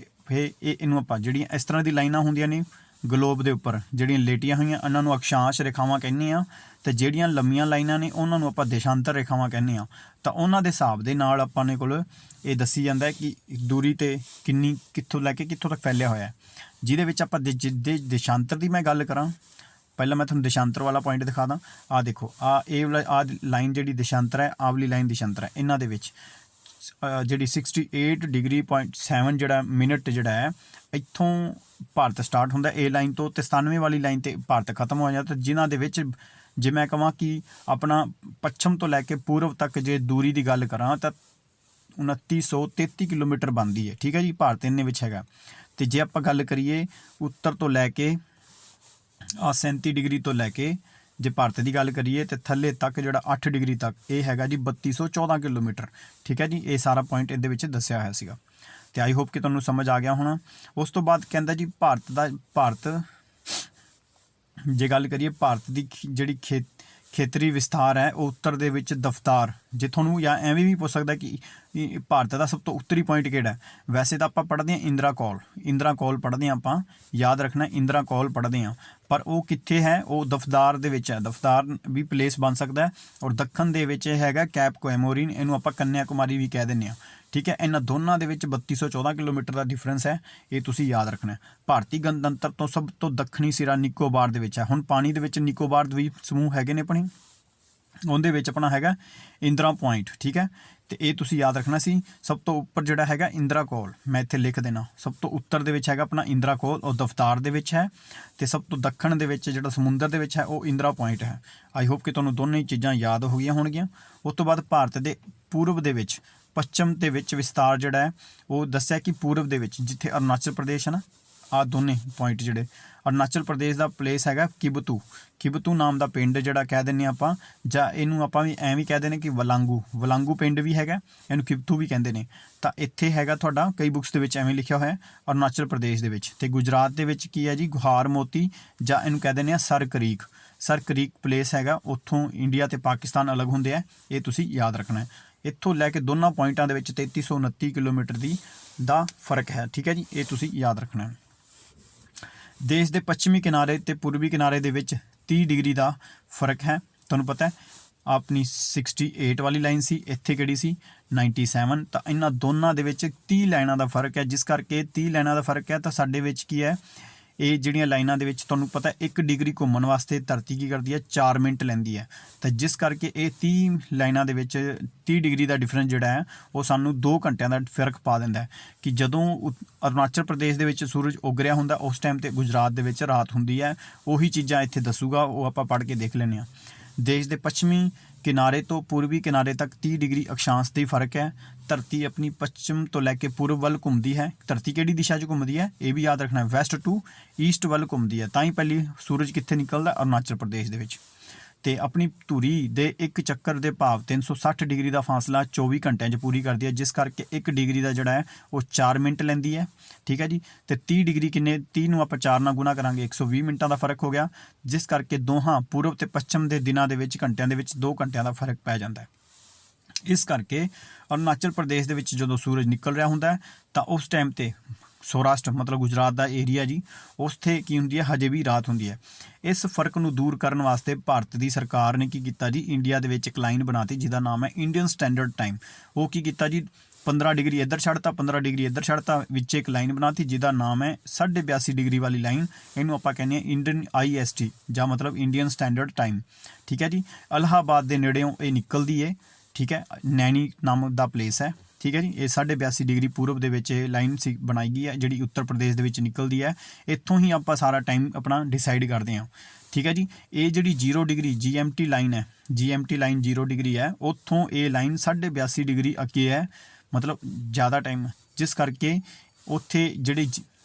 ਫਿਰ ਇਹਨੂੰ ਆਪਾਂ ਜਿਹੜੀਆਂ ਇਸ ਤਰ੍ਹਾਂ ਦੀ ਲਾਈਨਾਂ ਹੁੰਦੀਆਂ ਨੇ ਗਲੋਬ ਦੇ ਉੱਪਰ ਜਿਹੜੀਆਂ ਲੇਟੀਆਂ ਹੋਈਆਂ, ਇਹਨਾਂ ਨੂੰ ਅਕਸ਼ਾਂਸ਼ ਰੇਖਾਵਾਂ ਕਹਿੰਦੇ ਆ। ਤੇ ਜਿਹੜੀਆਂ ਲੰਮੀਆਂ ਲਾਈਨਾਂ ਨੇ ਉਹਨਾਂ ਨੂੰ ਆਪਾਂ ਦੇਸ਼ਾਂਤਰ ਰੇਖਾਵਾਂ ਕਹਿੰਦੇ ਆ। ਤਾਂ ਉਹਨਾਂ ਦੇ ਹਿਸਾਬ ਦੇ ਨਾਲ ਆਪਾਂ ਨੇ ਕੋਲ ਇਹ ਦੱਸੀ ਜਾਂਦਾ ਹੈ ਕਿ ਦੂਰੀ ਤੇ ਕਿੱਥੋਂ ਲੈ ਕੇ ਕਿੱਥੋਂ ਤੱਕ ਫੈਲਿਆ ਹੋਇਆ ਹੈ। ਜਿਹਦੇ ਵਿੱਚ ਆਪਾਂ ਦੇਸ਼ਾਂਤਰ ਦੀ ਮੈਂ ਗੱਲ ਕਰਾਂ, ਪਹਿਲਾਂ ਮੈਂ ਤੁਹਾਨੂੰ ਦੇਸ਼ਾਂਤਰ ਵਾਲਾ ਪੁਆਇੰਟ ਦਿਖਾ ਦਾਂ। ਆਹ ਦੇਖੋ ਇਹ ਲਾਈਨ ਜਿਹੜੀ ਦੇਸ਼ਾਂਤਰ ਹੈ, ਆਹ ਵਾਲੀ ਲਾਈਨ ਦੇਸ਼ਾਂਤਰ ਹੈ। ਇਹਨਾਂ ਦੇ ਵਿੱਚ ਜਿਹੜੀ 68 ਡਿਗਰੀ 0.7 ਜਿਹੜਾ ਮਿੰਟ ਜਿਹੜਾ ਹੈ, ਇੱਥੋਂ ਭਾਰਤ ਸਟਾਰਟ ਹੁੰਦਾ ਇਹ ਲਾਈਨ ਤੋਂ, ਤੇ 97 ਵਾਲੀ ਲਾਈਨ ਤੇ ਭਾਰਤ ਖਤਮ ਹੋ ਜਾਂਦਾ। ਜਿਨ੍ਹਾਂ ਦੇ ਵਿੱਚ ਜੇ ਮੈਂ ਕਹਾਂ ਕਿ ਆਪਣਾ ਪੱਛਮ ਤੋਂ ਲੈ ਕੇ ਪੂਰਬ ਤੱਕ ਜੇ ਦੂਰੀ ਦੀ ਗੱਲ ਕਰਾਂ ਤਾਂ 2933 ਕਿਲੋਮੀਟਰ ਬਣਦੀ ਹੈ, ਠੀਕ ਹੈ ਜੀ। ਭਾਰਤ ਇੰਨੇ ਵਿੱਚ ਹੈਗਾ। ਤੇ ਜੇ ਆਪਾਂ ਗੱਲ ਕਰੀਏ ਉੱਤਰ ਤੋਂ ਲੈ ਕੇ 37 ਡਿਗਰੀ ਤੋਂ ਲੈ ਕੇ ਜੇ ਭਾਰਤ ਦੀ ਗੱਲ ਕਰੀਏ ਤੇ ਥੱਲੇ ਤੱਕ ਜਿਹੜਾ 8 ਡਿਗਰੀ ਤੱਕ ਇਹ ਹੈਗਾ ਜੀ 3214 ਕਿਲੋਮੀਟਰ, ਠੀਕ ਹੈ ਜੀ। ਇਹ ਸਾਰਾ ਪੁਆਇੰਟ ਇਹਦੇ ਵਿੱਚ ਦੱਸਿਆ ਹੋਇਆ ਸੀਗਾ, ਤੇ ਆਈ ਹੋਪ ਕਿ ਤੁਹਾਨੂੰ ਸਮਝ ਆ ਗਿਆ ਹੋਣਾ। ਉਸ ਤੋਂ ਬਾਅਦ ਕਹਿੰਦਾ ਜੀ ਭਾਰਤ ਜੇ ਗੱਲ ਕਰੀਏ ਭਾਰਤ ਦੀ ਜਿਹੜੀ ਖੇਤਰੀ ਵਿਸਥਾਰ ਹੈ ਉਹ ਉੱਤਰ ਦੇ ਵਿੱਚ ਦਫ਼ਤਾਰ, ਜੇ ਤੁਹਾਨੂੰ ਜਾਂ ਐਵੇਂ ਵੀ ਪੁੱਛ ਸਕਦਾ ਕਿ ਭਾਰਤ ਦਾ ਸਭ ਤੋਂ ਉੱਤਰੀ ਪੁਆਇੰਟ ਕਿਹੜਾ ਹੈ। ਵੈਸੇ ਤਾਂ ਆਪਾਂ ਪੜ੍ਹਦੇ ਹਾਂ ਇੰਦਰਾ ਕੌਲ ਪੜ੍ਹਦੇ ਹਾਂ, ਆਪਾਂ ਯਾਦ ਰੱਖਣਾ ਇੰਦਰਾ ਕੌਲ ਪੜ੍ਹਦੇ ਹਾਂ, ਪਰ ਉਹ ਕਿੱਥੇ ਹੈ, ਉਹ ਦਫ਼ਤਾਰ ਦੇ ਵਿੱਚ ਹੈ। ਦਫ਼ਤਾਰ ਵੀ ਪਲੇਸ ਬਣ ਸਕਦਾ ਹੈ। ਔਰ ਦੱਖਣ ਦੇ ਵਿੱਚ ਹੈਗਾ ਕੈਪ ਕੋਮੋਰਿਨ, ਇਹਨੂੰ ਆਪਾਂ ਕੰਨਿਆ ਕੁਮਾਰੀ ਵੀ ਕਹਿ ਦਿੰਦੇ ਹਾਂ, ਠੀਕ ਹੈ। ਇਹਨਾਂ ਦੋਨਾਂ ਦੇ ਵਿੱਚ 3214 ਕਿਲੋਮੀਟਰ ਦਾ ਡਿਫਰੈਂਸ ਹੈ, ਇਹ ਤੁਸੀਂ ਯਾਦ ਰੱਖਣਾ। ਭਾਰਤੀ ਗਣਤੰਤਰ ਤੋਂ ਸਭ ਤੋਂ ਦੱਖਣੀ ਸਿਰਾ ਨਿਕੋਬਾਰ ਦੇ ਵਿੱਚ ਹੈ। ਹੁਣ ਪਾਣੀ ਦੇ ਵਿੱਚ ਨਿਕੋਬਾਰ ਦਵੀਪ ਸਮੂਹ ਹੈਗੇ ਨੇ ਆਪਣੇ, ਉਹਦੇ ਵਿੱਚ ਆਪਣਾ ਹੈਗਾ ਇੰਦਰਾ ਪੁਆਇੰਟ, ਠੀਕ ਹੈ। ਤੇ ਇਹ ਤੁਸੀਂ ਯਾਦ ਰੱਖਣਾ ਸੀ। ਸਭ ਤੋਂ ਉੱਪਰ ਜਿਹੜਾ ਹੈਗਾ ਇੰਦਰਾ ਕੌਲ, ਮੈਂ ਇੱਥੇ ਲਿਖ ਦੇਣਾ, ਸਭ ਤੋਂ ਉੱਤਰ ਦੇ ਵਿੱਚ ਹੈਗਾ ਆਪਣਾ ਇੰਦਰਾ ਕੌਲ, ਉਹ ਦਫ਼ਤਾਰ ਦੇ ਵਿੱਚ ਹੈ। ਤੇ ਸਭ ਤੋਂ ਦੱਖਣ ਦੇ ਵਿੱਚ ਜਿਹੜਾ ਸਮੁੰਦਰ ਦੇ ਵਿੱਚ ਹੈ ਉਹ ਇੰਦਰਾ ਪੁਆਇੰਟ ਹੈ। ਆਈ ਹੋਪ ਕਿ ਤੁਹਾਨੂੰ ਦੋਨੇ ਹੀ ਚੀਜ਼ਾਂ ਯਾਦ ਹੋ ਗਈਆਂ ਹੋਣਗੀਆਂ। ਉਸ ਤੋਂ ਬਾਅਦ ਭਾਰਤ ਦੇ ਪੂਰਬ ਦੇ ਵਿੱਚ ਪੱਛਮ ਦੇ ਵਿੱਚ ਵਿਸਤਾਰ ਜਿਹੜਾ ਹੈ ਉਹ ਦੱਸਿਆ ਕਿ ਪੂਰਬ ਦੇ ਵਿੱਚ ਜਿੱਥੇ ਅਰੁਣਾਚਲ ਪ੍ਰਦੇਸ਼ ਹੈ ਨਾ, ਆਹ ਦੋਨੇ ਪੁਆਇੰਟ ਜਿਹੜੇ ਅਰੁਣਾਚਲ ਪ੍ਰਦੇਸ਼ ਦਾ ਪਲੇਸ ਹੈਗਾ ਕਿਬਤੂ ਨਾਮ ਦਾ ਪਿੰਡ ਜਿਹੜਾ ਕਹਿ ਦਿੰਦੇ ਆਪਾਂ, ਜਾਂ ਇਹਨੂੰ ਆਪਾਂ ਵੀ ਐਵੇਂ ਕਹਿ ਦਿੰਦੇ ਕਿ ਵਲਾਂਗੂ ਪਿੰਡ ਵੀ ਹੈਗਾ, ਇਹਨੂੰ ਕਿਬਤੂ ਵੀ ਕਹਿੰਦੇ ਨੇ। ਤਾਂ ਇੱਥੇ ਹੈਗਾ ਤੁਹਾਡਾ ਕਈ ਬੁੱਕਸ ਦੇ ਵਿੱਚ ਐਵੇਂ ਲਿਖਿਆ ਹੋਇਆ ਅਰੁਣਾਚਲ ਪ੍ਰਦੇਸ਼ ਦੇ ਵਿੱਚ। ਤੇ ਗੁਜਰਾਤ ਦੇ ਵਿੱਚ ਕੀ ਹੈ ਜੀ, ਗੁਹਾਰ ਮੋਤੀ, ਜਾਂ ਇਹਨੂੰ ਕਹਿ ਦਿੰਦੇ ਆ ਸਰ ਕਰੀਕ ਪਲੇਸ ਹੈਗਾ। ਉੱਥੋਂ ਇੰਡੀਆ ਤੇ ਪਾਕਿਸਤਾਨ ਅਲੱਗ ਹੁੰਦੇ ਆ, ਇਹ ਤੁਸੀਂ ਯਾਦ ਰੱਖਣਾ ਹੈ। ਇੱਥੋਂ ਲੈ ਕੇ ਦੋਨਾਂ ਪੁਆਇੰਟਾਂ ਦੇ ਵਿੱਚ 3329 ਕਿਲੋਮੀਟਰ ਦਾ ਫਰਕ ਹੈ, ਠੀਕ ਹੈ ਜੀ। ਇਹ ਤੁਸੀਂ ਯਾਦ ਰੱਖਣਾ ਹੈ। ਦੇਸ਼ ਦੇ ਪੱਛਮੀ ਕਿਨਾਰੇ ਤੇ ਪੂਰਬੀ ਕਿਨਾਰੇ ਦੇ ਵਿੱਚ 30 ਡਿਗਰੀ ਦਾ ਫਰਕ ਹੈ। ਤੁਹਾਨੂੰ ਪਤਾ ਹੈ ਆਪਣੀ 68 ਵਾਲੀ ਲਾਈਨ ਸੀ, ਇੱਥੇ ਕਿਹੜੀ ਸੀ 97। ਤਾਂ ਇਹਨਾਂ ਦੋਨਾਂ ਦੇ ਵਿੱਚ 30 ਲਾਈਨਾਂ ਦਾ ਫਰਕ ਹੈ, ਜਿਸ ਕਰਕੇ 30 ਲਾਈਨਾਂ ਦਾ ਫਰਕ ਹੈ ਤਾਂ ਸਾਡੇ ਵਿੱਚ ਕੀ ਹੈ, ਇਹ ਜਿਹੜੀਆਂ ਲਾਈਨਾਂ ਦੇ ਵਿੱਚ ਤੁਹਾਨੂੰ ਪਤਾ 1 ਡਿਗਰੀ ਘੁੰਮਣ ਵਾਸਤੇ ਧਰਤੀ ਕੀ ਕਰਦੀ ਹੈ 4 ਮਿੰਟ ਲੈਂਦੀ ਹੈ। ਤਾਂ ਜਿਸ ਕਰਕੇ ਇਹ 30 ਲਾਈਨਾਂ ਦੇ ਵਿੱਚ 30 ਡਿਗਰੀ ਦਾ ਡਿਫਰੈਂਸ ਜਿਹੜਾ ਹੈ ਉਹ ਸਾਨੂੰ 2 ਘੰਟਿਆਂ ਦਾ ਫਰਕ ਪਾ ਦਿੰਦਾ ਹੈ ਕਿ ਜਦੋਂ ਅਰੁਣਾਚਲ ਪ੍ਰਦੇਸ਼ ਦੇ ਵਿੱਚ ਸੂਰਜ ਉੱਗ ਰਿਹਾ ਹੁੰਦਾ ਉਸ ਟਾਈਮ ਤੇ ਗੁਜਰਾਤ ਦੇ ਵਿੱਚ ਰਾਤ ਹੁੰਦੀ ਹੈ। ਉਹੀ ਚੀਜ਼ਾਂ ਇੱਥੇ ਦੱਸੂਗਾ, ਉਹ ਆਪਾਂ ਪੜ੍ਹ ਕੇ ਦੇਖ ਲੈਂਦੇ ਹਾਂ। ਦੇਸ਼ ਦੇ ਪੱਛਮੀ ਕਿਨਾਰੇ ਤੋਂ ਪੂਰਬੀ ਕਿਨਾਰੇ ਤੱਕ 30 ਡਿਗਰੀ ਅਕਸ਼ਾਂਸ਼ ਦੀ ਫਰਕ ਹੈ। ਧਰਤੀ ਆਪਣੀ ਪੱਛਮ ਤੋਂ ਲੈ ਕੇ ਪੂਰਬ ਵੱਲ ਘੁੰਮਦੀ ਹੈ। ਧਰਤੀ ਕਿਹੜੀ ਦਿਸ਼ਾ 'ਚ ਘੁੰਮਦੀ ਹੈ ਇਹ ਵੀ ਯਾਦ ਰੱਖਣਾ, ਵੈਸਟ ਟੂ ਈਸਟ ਵੱਲ ਘੁੰਮਦੀ ਹੈ। ਤਾਂ ਹੀ ਪਹਿਲੀ ਸੂਰਜ ਕਿੱਥੇ ਨਿਕਲਦਾ, ਅਰੁਣਾਚਲ ਪ੍ਰਦੇਸ਼ ਦੇ ਵਿੱਚ। ਤੇ ਆਪਣੀ ਧੁਰੀ ਦੇ ਇੱਕ ਚੱਕਰ ਦੇ ਭਾਵ 360 ਡਿਗਰੀ ਦਾ ਫਾਸਲਾ 24 ਘੰਟਿਆਂ 'ਚ ਪੂਰੀ ਕਰਦੀ ਹੈ, ਜਿਸ ਕਰਕੇ 1 ਡਿਗਰੀ ਦਾ ਜਿਹੜਾ ਹੈ ਉਹ 4 ਮਿੰਟ ਲੈਂਦੀ ਹੈ। ਠੀਕ ਹੈ ਜੀ। ਤੇ 30 ਡਿਗਰੀ ਕਿੰਨੇ, 30 ਨੂੰ ਆਪਾਂ 4 ਨਾਲ ਗੁਣਾ ਕਰਾਂਗੇ, 120 ਮਿੰਟਾਂ ਦਾ ਫਰਕ ਹੋ ਗਿਆ, ਜਿਸ ਕਰਕੇ ਦੋਹਾਂ ਪੂਰਬ ਤੇ ਪੱਛਮ ਦੇ ਦਿਨਾਂ ਦੇ ਵਿੱਚ ਘੰਟਿਆਂ ਦੇ ਵਿੱਚ 2 ਘੰਟਿਆਂ ਦਾ ਫਰਕ ਪੈ ਜਾਂਦਾ ਹੈ। ਇਸ ਕਰਕੇ ਅਰੁਣਾਚਲ ਪ੍ਰਦੇਸ਼ ਦੇ ਵਿੱਚ ਜਦੋਂ ਸੂਰਜ ਨਿਕਲ ਰਿਹਾ ਹੁੰਦਾ ਤਾਂ ਉਸ ਟਾਈਮ ਤੇ ਸੌਰਾਸ਼ਟਰ ਮਤਲਬ ਗੁਜਰਾਤ ਦਾ ਏਰੀਆ ਜੀ, ਉੱਥੇ ਕੀ ਹੁੰਦੀ ਹੈ ਹਜੇ ਵੀ ਰਾਤ ਹੁੰਦੀ ਹੈ। ਇਸ ਫਰਕ ਨੂੰ ਦੂਰ ਕਰਨ ਵਾਸਤੇ ਭਾਰਤ ਦੀ ਸਰਕਾਰ ਨੇ ਕੀ ਕੀਤਾ ਜੀ, ਇੰਡੀਆ ਦੇ ਵਿੱਚ ਇੱਕ ਲਾਈਨ ਬਣਾਤੀ ਜਿਹਦਾ ਨਾਮ ਹੈ ਇੰਡੀਅਨ ਸਟੈਂਡਰਡ ਟਾਈਮ। ਉਹ ਕੀ ਕੀਤਾ ਜੀ, 15 ਡਿਗਰੀ ਇੱਧਰ ਛੱਡਤਾ, 15 ਡਿਗਰੀ ਇੱਧਰ ਛੱਡਤਾ, ਵਿੱਚ ਇੱਕ ਲਾਈਨ ਬਣਾਤੀ ਜਿਹਦਾ ਨਾਮ ਹੈ 82.5 ਡਿਗਰੀ ਵਾਲੀ ਲਾਈਨ। ਇਹਨੂੰ ਆਪਾਂ ਕਹਿੰਦੇ ਹਾਂ ਇੰਡੀਅਨ IST ਜਾਂ ਮਤਲਬ ਇੰਡੀਅਨ ਸਟੈਂਡਰਡ ਟਾਈਮ। ਠੀਕ ਹੈ ਜੀ। ਇਲਾਹਾਬਾਦ ਦੇ ਨੇੜਿਓਂ ਇਹ ਨਿਕਲਦੀ ਹੈ। ਠੀਕ ਹੈ, ਨੈਣੀ ਨਾਮ ਦਾ ਪਲੇਸ ਹੈ। ਠੀਕ ਹੈ ਜੀ। ਇਹ 82.5 ਡਿਗਰੀ ਪੂਰਬ ਦੇ ਵਿੱਚ ਇਹ ਲਾਈਨ ਸੀ ਬਣਾਈ ਗਈ ਹੈ ਜਿਹੜੀ ਉੱਤਰ ਪ੍ਰਦੇਸ਼ ਦੇ ਵਿੱਚ ਨਿਕਲਦੀ ਹੈ। ਇੱਥੋਂ ਹੀ ਆਪਾਂ ਸਾਰਾ ਟਾਈਮ ਆਪਣਾ ਡਿਸਾਈਡ ਕਰਦੇ ਹਾਂ। ਠੀਕ ਹੈ ਜੀ। ਇਹ ਜਿਹੜੀ 0 ਡਿਗਰੀ GMT ਲਾਈਨ ਹੈ, GMT ਲਾਈਨ 0 ਡਿਗਰੀ ਹੈ, ਉੱਥੋਂ ਇਹ ਲਾਈਨ 82.5 ਡਿਗਰੀ ਅੱਗੇ ਹੈ, ਮਤਲਬ ਜ਼ਿਆਦਾ ਟਾਈਮ, ਜਿਸ ਕਰਕੇ ਉੱਥੇ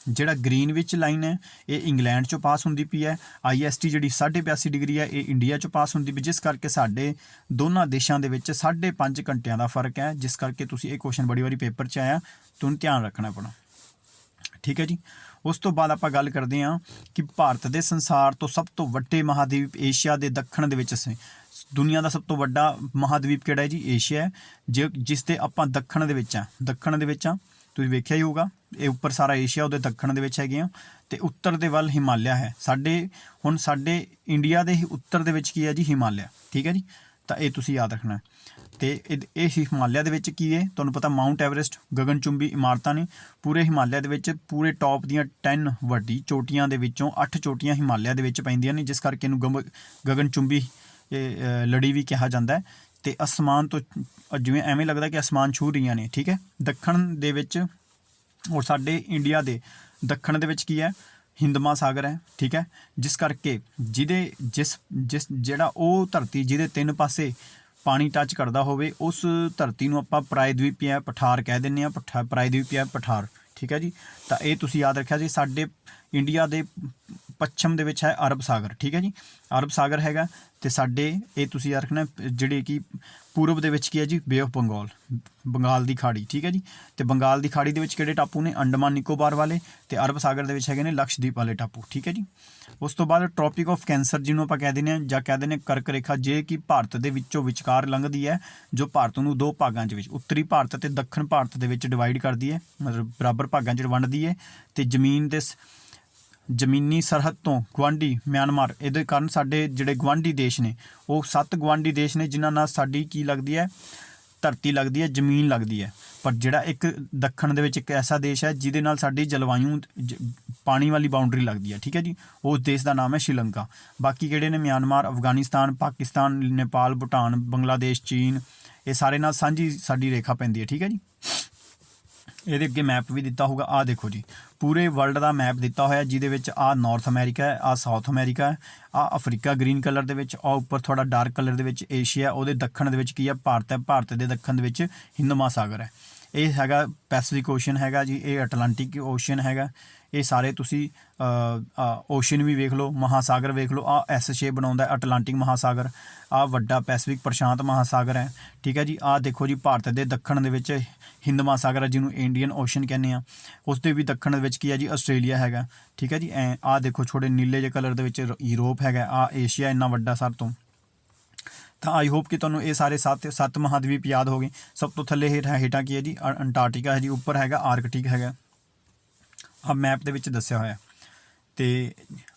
ਜਿਹੜਾ ਗ੍ਰੀਨਵਿਚ ਲਾਈਨ ਹੈ ਇਹ ਇੰਗਲੈਂਡ 'ਚੋਂ ਪਾਸ ਹੁੰਦੀ ਪਈ ਹੈ। IST ਜਿਹੜੀ 82.5 ਡਿਗਰੀ ਹੈ ਇਹ ਇੰਡੀਆ 'ਚੋਂ ਪਾਸ ਹੁੰਦੀ ਪਈ, ਜਿਸ ਕਰਕੇ ਸਾਡੇ ਦੋਨਾਂ ਦੇਸ਼ਾਂ ਦੇ ਵਿੱਚ 5.5 ਘੰਟਿਆਂ ਦਾ ਫਰਕ ਹੈ। ਜਿਸ ਕਰਕੇ ਤੁਸੀਂ ਇਹ ਕੁਐਸਚਨ ਬੜੀ ਵਾਰੀ ਪੇਪਰ 'ਚ ਆਇਆ, ਤੁਹਾਨੂੰ ਧਿਆਨ ਰੱਖਣਾ ਪੈਣਾ। ਠੀਕ ਹੈ ਜੀ। ਉਸ ਤੋਂ ਬਾਅਦ ਆਪਾਂ ਗੱਲ ਕਰਦੇ ਹਾਂ ਕਿ ਭਾਰਤ ਦੇ ਸੰਸਾਰ ਤੋਂ ਸਭ ਤੋਂ ਵੱਡੇ ਮਹਾਦੀਪ ਏਸ਼ੀਆ ਦੇ ਦੱਖਣ ਦੇ ਵਿੱਚ ਦੁਨੀਆ ਦਾ ਸਭ ਤੋਂ ਵੱਡਾ ਮਹਾਦੀਪ ਕਿਹੜਾ ਹੈ ਜੀ, ਏਸ਼ੀਆ ਹੈ, ਜਿਸ ਦੇ ਆਪਾਂ ਦੱਖਣ ਦੇ ਵਿੱਚ ਆ। ਤੁਸੀਂ ਵੇਖਿਆ ਹੀ ਹੋਊਗਾ, ਇਹ ਉੱਪਰ ਸਾਰਾ ਏਸ਼ੀਆ ਉਹਦੇ ਦੱਖਣ ਦੇ ਵਿੱਚ ਹੈਗੇ ਆ, ਤੇ ਉੱਤਰ ਦੇ ਵੱਲ ਹਿਮਾਲਿਆ ਹੈ। ਸਾਡੇ ਇੰਡੀਆ ਦੇ ਹੀ ਉੱਤਰ ਦੇ ਵਿੱਚ ਕੀ ਹੈ ਜੀ, ਹਿਮਾਲਿਆ। ਠੀਕ ਹੈ ਜੀ। ਤਾਂ ਇਹ ਤੁਸੀਂ ਯਾਦ ਰੱਖਣਾ। ਤੇ ਇਹ ਹਿਮਾਲਿਆ ਦੇ ਵਿੱਚ ਕੀ ਹੈ, ਤੁਹਾਨੂੰ ਪਤਾ ਮਾਊਂਟ ਐਵਰੈਸਟ, ਗਗਨਚੁੰਬੀ ਇਮਾਰਤਾਂ ਨੇ ਪੂਰੇ ਹਿਮਾਲਿਆ ਦੇ ਵਿੱਚ। ਪੂਰੇ ਟੌਪ ਦੀਆਂ 10 ਵੱਡੀ ਚੋਟੀਆਂ ਦੇ ਵਿੱਚੋਂ 8 ਚੋਟੀਆਂ ਹਿਮਾਲਿਆ ਦੇ ਵਿੱਚ ਪੈਂਦੀਆਂ ਨੇ, ਜਿਸ ਕਰਕੇ ਇਹਨੂੰ ਗਗਨਚੁੰਬੀ ਲੜੀ ਵੀ ਕਿਹਾ ਜਾਂਦਾ ਹੈ। ਤੇ ਅਸਮਾਨ ਤੋਂ ਜਿਵੇਂ ਐਵੇਂ ਲੱਗਦਾ ਕਿ ਅਸਮਾਨ ਛੂਹ ਰਹੀਆਂ ਨੇ। ਠੀਕ ਹੈ। ਦੱਖਣ ਦੇ ਵਿੱਚ ਔਰ ਸਾਡੇ ਇੰਡੀਆ ਦੇ ਦੱਖਣ ਦੇ ਵਿੱਚ ਕੀ ਹੈ, ਹਿੰਦ ਮਹਾਸਾਗਰ ਹੈ। ਠੀਕ ਹੈ। ਜਿਸ ਕਰਕੇ ਜਿਹੜਾ ਉਹ ਧਰਤੀ ਜਿਹਦੇ 3 ਪਾਸੇ ਪਾਣੀ ਟੱਚ ਕਰਦਾ ਹੋਵੇ ਉਸ ਧਰਤੀ ਨੂੰ ਆਪਾਂ ਪ੍ਰਾਇਦੀਪੀय ਪਠਾਰ ਕਹਿ ਦਿੰਦੇ ਹਾਂ, ਪ੍ਰਾਇਦੀਪੀय ਪਠਾਰ। ਠੀਕ ਹੈ ਜੀ। ਤਾਂ ਇਹ ਤੁਸੀਂ ਯਾਦ ਰੱਖਿਆ ਜੀ। ਸਾਡੇ ਇੰਡੀਆ ਦੇ ਪੱਛਮ ਦੇ ਵਿੱਚ ਹੈ ਅਰਬ ਸਾਗਰ। ਠੀਕ ਹੈ ਜੀ। ਅਰਬ ਸਾਗਰ ਹੈਗਾ। ਤੇ ਸਾਡੇ ਇਹ ਤੁਸੀਂ ਯਾਦ ਰੱਖਣਾ ਜਿਹੜੇ ਕਿ ਪੂਰਬ ਦੇ ਵਿੱਚ ਕੀ ਹੈ ਜੀ, ਬੇ ਆਫ ਬੰਗਾਲ, ਬੰਗਾਲ ਦੀ ਖਾੜੀ। ਠੀਕ ਹੈ ਜੀ। ਤੇ ਬੰਗਾਲ ਦੀ ਖਾੜੀ ਦੇ ਵਿੱਚ ਕਿਹੜੇ ਟਾਪੂ ਨੇ, ਅੰਡਮਾਨ ਨਿਕੋਬਾਰ ਵਾਲੇ, ਤੇ ਅਰਬ ਸਾਗਰ ਦੇ ਵਿੱਚ ਹੈਗੇ ਨੇ ਲਕਸ਼ਦੀਪ ਵਾਲੇ ਟਾਪੂ। ਠੀਕ ਹੈ ਜੀ। ਉਸ ਤੋਂ ਬਾਅਦ ਟ੍ਰੋਪਿਕ ਆਫ ਕੈਂਸਰ ਜਿਹਨੂੰ ਆਪਾਂ ਕਹਿ ਦਿੰਦੇ ਹਾਂ ਜਾਂ ਕਹਿ ਦਿੰਦੇ ਕਰਕ ਰੇਖਾ, ਜੇ ਕਿ ਭਾਰਤ ਦੇ ਵਿੱਚੋਂ ਵਿਚਕਾਰ ਲੰਘਦੀ ਹੈ, ਜੋ ਭਾਰਤ ਨੂੰ 2 ਭਾਗਾਂ ਦੇ ਵਿੱਚ ਉੱਤਰੀ ਭਾਰਤ ਅਤੇ ਦੱਖਣ ਭਾਰਤ ਦੇ ਵਿੱਚ ਡਿਵਾਈਡ ਕਰਦੀ ਹੈ, ਮਤਲਬ ਬਰਾਬਰ ਭਾਗਾਂ 'ਚ ਵੰਡਦੀ ਹੈ। ਤੇ ਜ਼ਮੀਨੀ ਸਰਹੱਦ ਤੋਂ ਗੁਆਂਢੀ ਮਿਆਂਮਾਰ, ਇਹਦੇ ਕਾਰਨ ਸਾਡੇ ਜਿਹੜੇ ਗੁਆਂਢੀ ਦੇਸ਼ ਨੇ ਉਹ 7 ਗੁਆਂਢੀ ਦੇਸ਼ ਨੇ ਜਿਨ੍ਹਾਂ ਨਾਲ ਸਾਡੀ ਕੀ ਲੱਗਦੀ ਹੈ, ਧਰਤੀ ਲੱਗਦੀ ਹੈ, ਜ਼ਮੀਨ ਲੱਗਦੀ ਹੈ। ਪਰ ਜਿਹੜਾ ਇੱਕ ਦੱਖਣ ਦੇ ਵਿੱਚ ਇੱਕ ਐਸਾ ਦੇਸ਼ ਹੈ ਜਿਹਦੇ ਨਾਲ ਸਾਡੀ ਜਲਵਾਯੂ ਪਾਣੀ ਵਾਲੀ ਬਾਉਂਡਰੀ ਲੱਗਦੀ ਹੈ। ਠੀਕ ਹੈ ਜੀ। ਉਸ ਦੇਸ਼ ਦਾ ਨਾਮ ਹੈ ਸ਼੍ਰੀਲੰਕਾ। ਬਾਕੀ ਕਿਹੜੇ ਨੇ, ਮਿਆਂਮਾਰ, ਅਫਗਾਨਿਸਤਾਨ, ਪਾਕਿਸਤਾਨ, ਨੇਪਾਲ, ਭੂਟਾਨ, ਬੰਗਲਾਦੇਸ਼, ਚੀਨ, ਇਹ ਸਾਰੇ ਨਾਲ ਸਾਂਝੀ ਸਾਡੀ ਰੇਖਾ ਪੈਂਦੀ ਹੈ। ਠੀਕ ਹੈ ਜੀ। ਇਹਦੇ ਅੱਗੇ ਮੈਪ ਵੀ ਦਿੱਤਾ ਹੋਊਗਾ, ਆਹ ਦੇਖੋ ਜੀ, ਪੂਰੇ ਵਰਲਡ ਦਾ ਮੈਪ ਦਿੱਤਾ ਹੋਇਆ ਜਿਹਦੇ ਵਿੱਚ ਆਹ ਨਾਰਥ ਅਮਰੀਕਾ ਹੈ, ਆਹ ਸਾਊਥ ਅਮਰੀਕਾ ਹੈ, ਆਹ ਅਫਰੀਕਾ ਗ੍ਰੀਨ ਕਲਰ ਦੇ ਵਿੱਚ, ਆਹ ਉੱਪਰ ਥੋੜਾ ਡਾਰਕ ਕਲਰ ਦੇ ਵਿੱਚ ਏਸ਼ੀਆ, ਉਹਦੇ ਦੱਖਣ ਦੇ ਵਿੱਚ ਕੀ ਹੈ, ਭਾਰਤ ਹੈ, ਭਾਰਤ ਦੇ ਦੱਖਣ ਦੇ ਵਿੱਚ ਹਿੰਦ ਮਹਾਸਾਗਰ ਹੈ। ਇਹ ਹੈਗਾ ਪੈਸੀਫਿਕ ਓਸ਼ਨ ਹੈਗਾ ਜੀ, ਇਹ ਅਟਲਾਂਟਿਕ ਓਸ਼ਨ ਹੈਗਾ। ਇਹ ਸਾਰੇ ਤੁਸੀਂ ਓਸ਼ਨ ਵੀ ਵੇਖ ਲਓ, ਮਹਾਸਾਗਰ ਵੇਖ ਲਓ, ਆਹ ਐਸ ਸ਼ੇਪ ਬਣਾਉਂਦਾ ਅਟਲਾਂਟਿਕ ਮਹਾਸਾਗਰ, ਆਹ ਵੱਡਾ ਪੈਸੀਫਿਕ ਪ੍ਰਸ਼ਾਂਤ ਮਹਾਸਾਗਰ ਹੈ। ਠੀਕ ਹੈ ਜੀ। ਆਹ ਦੇਖੋ ਜੀ, ਭਾਰਤ ਦੇ ਦੱਖਣ ਦੇ ਵਿੱਚ ਹਿੰਦ ਮਹਾਸਾਗਰ ਹੈ ਜਿਹਨੂੰ ਇੰਡੀਅਨ ਓਸ਼ਨ ਕਹਿੰਦੇ ਆ। ਉਸ ਦੇ ਵੀ ਦੱਖਣ ਦੇ ਵਿੱਚ ਕੀ ਹੈ ਜੀ, ਆਸਟ੍ਰੇਲੀਆ ਹੈਗਾ। ਠੀਕ ਹੈ ਜੀ। ਆਹ ਦੇਖੋ ਛੋਟੇ ਨੀਲੇ ਜਿਹੇ ਕਲਰ ਦੇ ਵਿੱਚ ਯੂਰਪ ਹੈਗਾ, ਆਹ ਏਸ਼ੀਆ ਇੰਨਾ ਵੱਡਾ ਸਭ ਤੋਂ। ਤਾਂ ਆਈ ਹੋਪ ਕਿ ਤੁਹਾਨੂੰ ਇਹ ਸਾਰੇ 7 ਮਹਾਦੀਪ ਯਾਦ ਹੋ ਗਏ। ਸਭ ਤੋਂ ਥੱਲੇ ਹੇਠਾਂ ਕੀ ਹੈ ਜੀ, ਅੰਟਾਰਕਟਿਕਾ ਹੈ ਜੀ, ਉੱਪਰ ਹੈਗਾ ਆਰਕਟਿਕ ਹੈਗਾ, ਆਹ ਮੈਪ ਦੇ ਵਿੱਚ ਦੱਸਿਆ ਹੋਇਆ। ਤੇ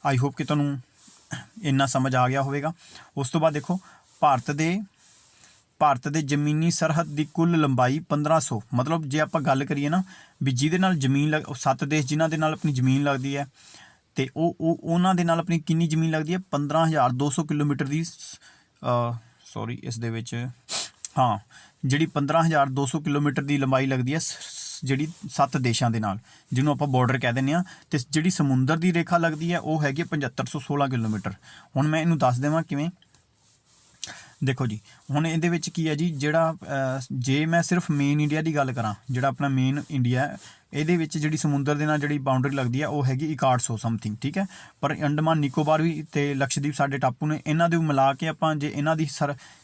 ਆਈ ਹੋਪ ਕਿ ਤੁਹਾਨੂੰ ਇੰਨਾ ਸਮਝ ਆ ਗਿਆ ਹੋਵੇਗਾ। ਉਸ ਤੋਂ ਬਾਅਦ ਦੇਖੋ ਭਾਰਤ ਦੇ ਜ਼ਮੀਨੀ ਸਰਹੱਦ ਦੀ ਕੁੱਲ ਲੰਬਾਈ 1500, ਮਤਲਬ ਜੇ ਆਪਾਂ ਗੱਲ ਕਰੀਏ ਨਾ ਵੀ ਜਿਹਦੇ ਨਾਲ ਜ਼ਮੀਨ 7 ਦੇਸ਼ ਜਿਨ੍ਹਾਂ ਦੇ ਨਾਲ ਆਪਣੀ ਜ਼ਮੀਨ ਲੱਗਦੀ ਹੈ ਤੇ ਉਹਨਾਂ ਦੇ ਨਾਲ ਆਪਣੀ ਕਿੰਨੀ ਜ਼ਮੀਨ ਲੱਗਦੀ ਹੈ 15200 ਕਿਲੋਮੀਟਰ ਦੀ ਸੌਰੀ ਇਸ ਦੇ ਵਿੱਚ ਹਾਂ ਜਿਹੜੀ 15200 ਕਿਲੋਮੀਟਰ ਦੀ ਲੰਬਾਈ ਲੱਗਦੀ ਹੈ ਜਿਹੜੀ 7 ਦੇਸ਼ਾਂ ਦੇ ਨਾਲ, ਜਿਹਨੂੰ ਆਪਾਂ ਬਾਰਡਰ ਕਹਿ ਦਿੰਦੇ ਹਾਂ। ਤੇ ਜਿਹੜੀ ਸਮੁੰਦਰ ਦੀ ਰੇਖਾ ਲੱਗਦੀ ਹੈ ਉਹ ਹੈਗੀ 7516 ਕਿਲੋਮੀਟਰ। ਹੁਣ ਮੈਂ ਇਹਨੂੰ ਦੱਸ ਦੇਵਾਂ ਕਿਵੇਂ। ਦੇਖੋ ਜੀ ਹੁਣ ਇਹਦੇ ਵਿੱਚ ਕੀ ਹੈ ਜੀ, ਜਿਹੜਾ ਜੇ ਮੈਂ ਸਿਰਫ ਮੇਨ ਇੰਡੀਆ ਦੀ ਗੱਲ ਕਰਾਂ, ਜਿਹੜਾ ਆਪਣਾ ਮੇਨ ਇੰਡੀਆ ਹੈ, ਇਹਦੇ ਵਿੱਚ ਜਿਹੜੀ ਸਮੁੰਦਰ ਦੇ ਨਾਲ ਜਿਹੜੀ ਬਾਉਂਡਰੀ ਲੱਗਦੀ ਹੈ ਉਹ ਹੈਗੀ 6100 ਸਮਥਿੰਗ, ਠੀਕ ਹੈ। ਪਰ ਅੰਡਮਾਨ ਨਿਕੋਬਾਰ ਵੀ ਤੇ ਲਕਸ਼ਦੀਪ ਸਾਡੇ ਟਾਪੂ ਨੇ, ਇਹਨਾਂ ਦੇ ਮਿਲਾ ਕੇ ਆਪਾਂ ਜੇ ਇਹਨਾਂ ਦੀ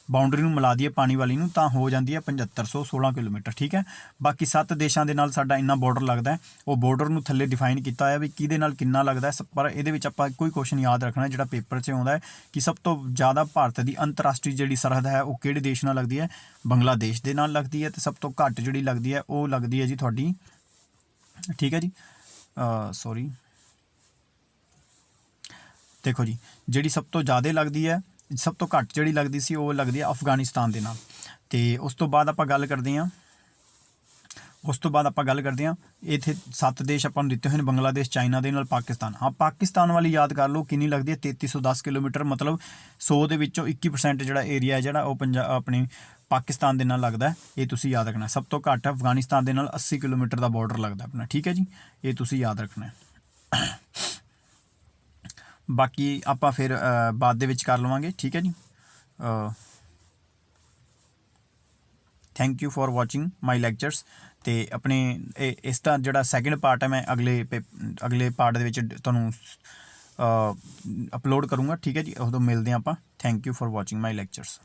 ਬਾਉਂਡਰੀ ਨੂੰ ਮਿਲਾ ਦਈਏ ਪਾਣੀ ਵਾਲੀ ਨੂੰ ਤਾਂ ਹੋ ਜਾਂਦੀ ਹੈ 7516 ਕਿਲੋਮੀਟਰ, ਠੀਕ ਹੈ। ਬਾਕੀ 7 ਦੇਸ਼ਾਂ ਦੇ ਨਾਲ ਸਾਡਾ ਇੰਨਾ ਬਾਰਡਰ ਲੱਗਦਾ ਹੈ, ਉਹ ਬਾਰਡਰ ਨੂੰ ਥੱਲੇ ਡਿਫਾਈਨ ਕੀਤਾ ਹੋਇਆ ਵੀ ਕਿਹਦੇ ਨਾਲ ਕਿੰਨਾ ਲੱਗਦਾ ਹੈ। ਪਰ ਇਹਦੇ ਵਿੱਚ ਆਪਾਂ ਕੋਈ ਕੁਐਸਚਨ ਯਾਦ ਰੱਖਣਾ ਜਿਹੜਾ ਪੇਪਰ 'ਚ ਆਉਂਦਾ ਹੈ ਕਿ ਸਭ ਤੋਂ ਜ਼ਿਆਦਾ ਭਾਰਤ ਦੀ ਅੰਤਰਰਾਸ਼ਟਰੀ ਜਿਹੜੀ ਸਰਹੱਦ ਹੈ ਉਹ ਕਿਹੜੇ ਦੇਸ਼ ਨਾਲ ਲੱਗਦੀ ਹੈ, ਬੰਗਲਾਦੇਸ਼ ਦੇ ਨਾਲ ਲੱਗਦੀ ਹੈ। ਤੇ ਸਭ ਤੋਂ ਘੱਟ ਜਿਹੜੀ ਲੱਗਦੀ ਹੈ ਉਹ ਲੱਗਦੀ ਹੈ ਜੀ ਤੁਹਾਡੀ, ਠੀਕ ਹੈ ਜੀ, ਸੌਰੀ ਦੇਖੋ ਜੀ ਜਿਹੜੀ ਸਭ ਤੋਂ ਜ਼ਿਆਦਾ ਲੱਗਦੀ ਹੈ, ਸਭ ਤੋਂ ਘੱਟ ਜਿਹੜੀ ਲੱਗਦੀ ਸੀ ਉਹ ਲੱਗਦੀ ਹੈ ਅਫਗਾਨਿਸਤਾਨ ਦੇ ਨਾਲ। ਤੇ ਉਸ ਤੋਂ ਬਾਅਦ ਆਪਾਂ ਗੱਲ ਕਰਦੇ ਹਾਂ ਇੱਥੇ 7 ਦੇਸ਼ ਆਪਾਂ ਨੂੰ ਦਿੱਤੇ ਹੋਏ ਨੇ, ਬੰਗਲਾਦੇਸ਼, ਚਾਈਨਾ ਦੇ ਨਾਲ ਪਾਕਿਸਤਾਨ। ਹਾਂ ਪਾਕਿਸਤਾਨ ਵਾਲੀ ਯਾਦ ਕਰ ਲਓ ਕਿੰਨੀ ਲੱਗਦੀ ਹੈ 3310 ਕਿਲੋਮੀਟਰ, ਮਤਲਬ 100 ਦੇ ਵਿੱਚੋਂ 21% ਜਿਹੜਾ ਏਰੀਆ ਜਿਹੜਾ ਉਹ ਆਪਣੇ ਪਾਕਿਸਤਾਨ ਦੇ ਨਾਲ ਲੱਗਦਾ। ਇਹ ਤੁਸੀਂ ਯਾਦ ਰੱਖਣਾ। ਸਭ ਤੋਂ ਘੱਟ ਅਫਗਾਨਿਸਤਾਨ ਦੇ ਨਾਲ 80 ਕਿਲੋਮੀਟਰ ਦਾ ਬਾਰਡਰ ਲੱਗਦਾ ਆਪਣਾ, ਠੀਕ ਹੈ ਜੀ, ਇਹ ਤੁਸੀਂ ਯਾਦ ਰੱਖਣਾ। ਬਾਕੀ ਆਪਾਂ ਫਿਰ ਬਾਅਦ ਦੇ ਵਿੱਚ ਕਰ ਲਵਾਂਗੇ, ਠੀਕ ਹੈ ਜੀ। Thank you for watching my lectures. ਤੇ ਆਪਣੇ ਇਸ ਦਾ ਜਿਹੜਾ ਸੈਕਿੰਡ ਪਾਰਟ ਹੈ ਮੈਂ ਅਗਲੇ ਪਾਰਟ ਦੇ ਵਿੱਚ ਤੁਹਾਨੂੰ ਅਪਲੋਡ ਕਰੂੰਗਾ, ਠੀਕ ਹੈ ਜੀ। ਉਦੋਂ ਮਿਲਦੇ ਹਾਂ ਆਪਾਂ। Thank you for watching my lectures.